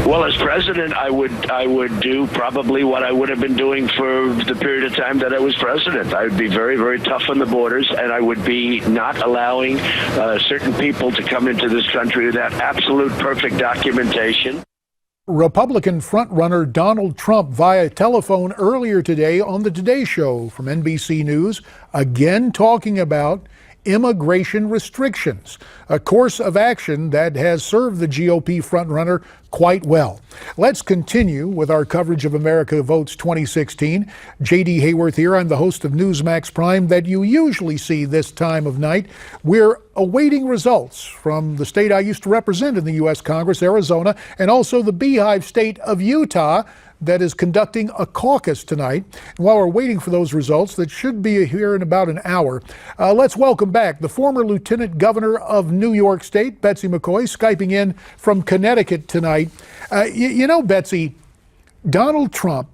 Well, as president, I would do probably what I would have been doing for the period of time that I was president. I would be very, very tough on the borders, and I would be not allowing certain people to come into this country without absolute perfect documentation. Republican frontrunner Donald Trump via telephone earlier today on the Today Show from NBC News, again talking about immigration restrictions, a course of action that has served the GOP frontrunner quite well. Let's continue with our coverage of America Votes 2016. J.D. Hayworth here. I'm the host of Newsmax Prime that you usually see this time of night. We're awaiting results from the state I used to represent in the U.S. Congress, Arizona, and also the Beehive state of Utah that is conducting a caucus tonight. And while we're waiting for those results that should be here in about an hour, let's welcome back the former Lieutenant Governor of New York State, Betsy McCaughey, Skyping in from Connecticut tonight. You know, Betsy, Donald Trump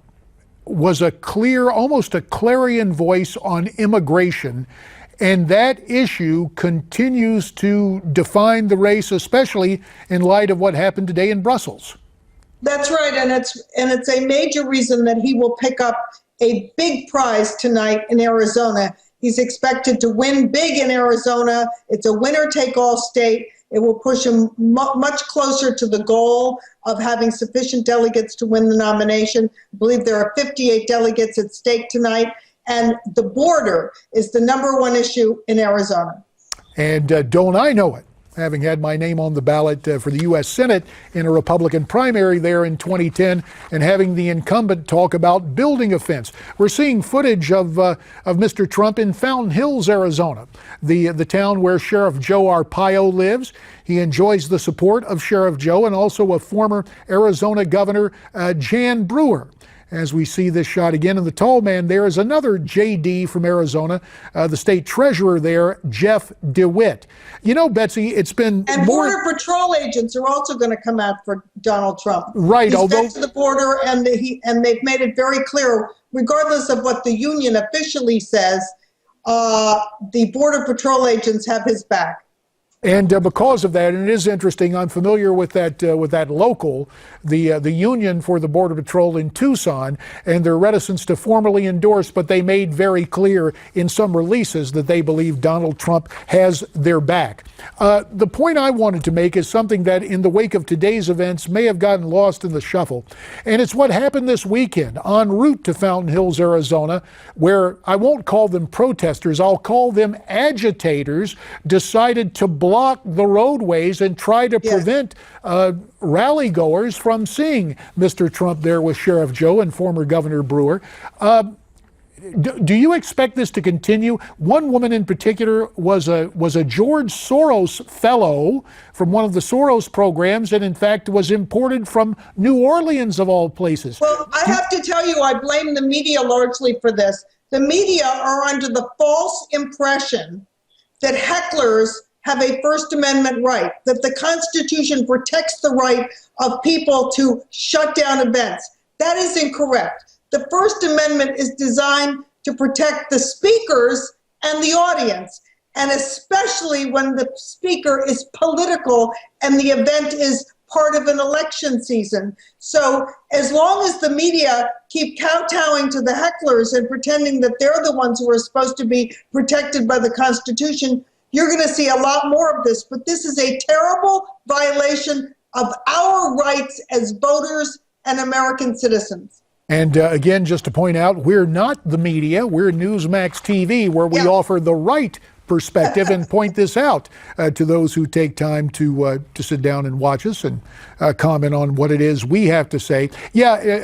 was a clear, almost a clarion voice on immigration, and that issue continues to define the race, especially in light of what happened today in Brussels. That's right, and it's a major reason that he will pick up a big prize tonight in Arizona. He's expected to win big in Arizona. It's a winner-take-all state. It will push him much closer to the goal of having sufficient delegates to win the nomination. I believe there are 58 delegates at stake tonight, and the border is the number one issue in Arizona. And don't I know it? Having had my name on the ballot for the U.S. Senate in a Republican primary there in 2010, and having the incumbent talk about building a fence. We're seeing footage of Mr. Trump in Fountain Hills, Arizona, the town where Sheriff Joe Arpaio lives. He enjoys the support of Sheriff Joe and also of former Arizona Governor Jan Brewer. As we see this shot again, and the tall man there is another JD from Arizona, the state treasurer there, Jeff DeWitt. You know, Betsy, it's been and Border Patrol agents are also going to come out for Donald Trump. Right, He's although to the border, and they've made it very clear, regardless of what the union officially says, the Border Patrol agents have his back. And because of that, and it is interesting, I'm familiar with that local, the Union for the Border Patrol in Tucson, and their reticence to formally endorse, but they made very clear in some releases that they believe Donald Trump has their back. The point I wanted to make is something that in the wake of today's events may have gotten lost in the shuffle. And it's what happened this weekend en route to Fountain Hills, Arizona, where I won't call them protesters, I'll call them agitators, decided to block the roadways and try to prevent rally goers from seeing Mr. Trump there with Sheriff Joe and former Governor Brewer. Do you expect this to continue? One woman in particular was a George Soros fellow from one of the Soros programs, and in fact was imported from New Orleans of all places. Well, I have to tell you, I blame the media largely for this. The media are under the false impression that hecklers have a First Amendment right, that the Constitution protects the right of people to shut down events. That is incorrect. The First Amendment is designed to protect the speakers and the audience, and especially when the speaker is political and the event is part of an election season. So as long as the media keep kowtowing to the hecklers and pretending that they're the ones who are supposed to be protected by the Constitution, you're going to see a lot more of this. But this is a terrible violation of our rights as voters and American citizens. And again, just to point out, we're not the media. We're Newsmax TV, where we offer the right perspective and point this out to those who take time to sit down and watch us and comment on what it is we have to say.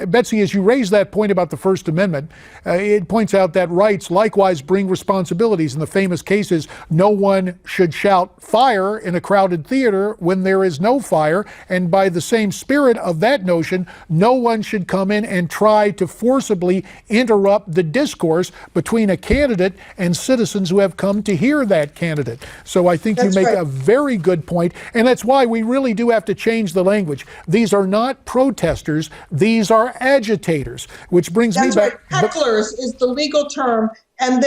Betsy, as you raise that point about the First Amendment, it points out that rights likewise bring responsibilities. In the famous cases, no one should shout fire in a crowded theater when there is no fire. And by the same spirit of that notion, no one should come in and try to forcibly interrupt the discourse between a candidate and citizens who have come to hear that candidate. So I think you make a very good point, and that's why we really do have to change the language. These are not protesters, these are agitators, which brings me back. Hecklers is the legal term, and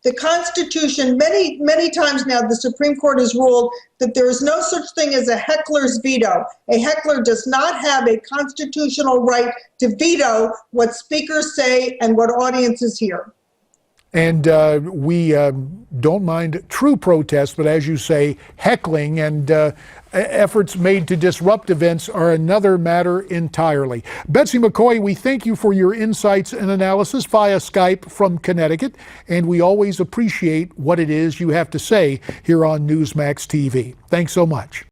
The Constitution, many times now, the Supreme Court has ruled that there is no such thing as a heckler's veto. A heckler does not have a constitutional right to veto what speakers say and what audiences hear. And we don't mind true protest, but as you say, heckling and efforts made to disrupt events are another matter entirely. Betsy McCaughey, we thank you for your insights and analysis via Skype from Connecticut, and we always appreciate what it is you have to say here on Newsmax TV. Thanks so much.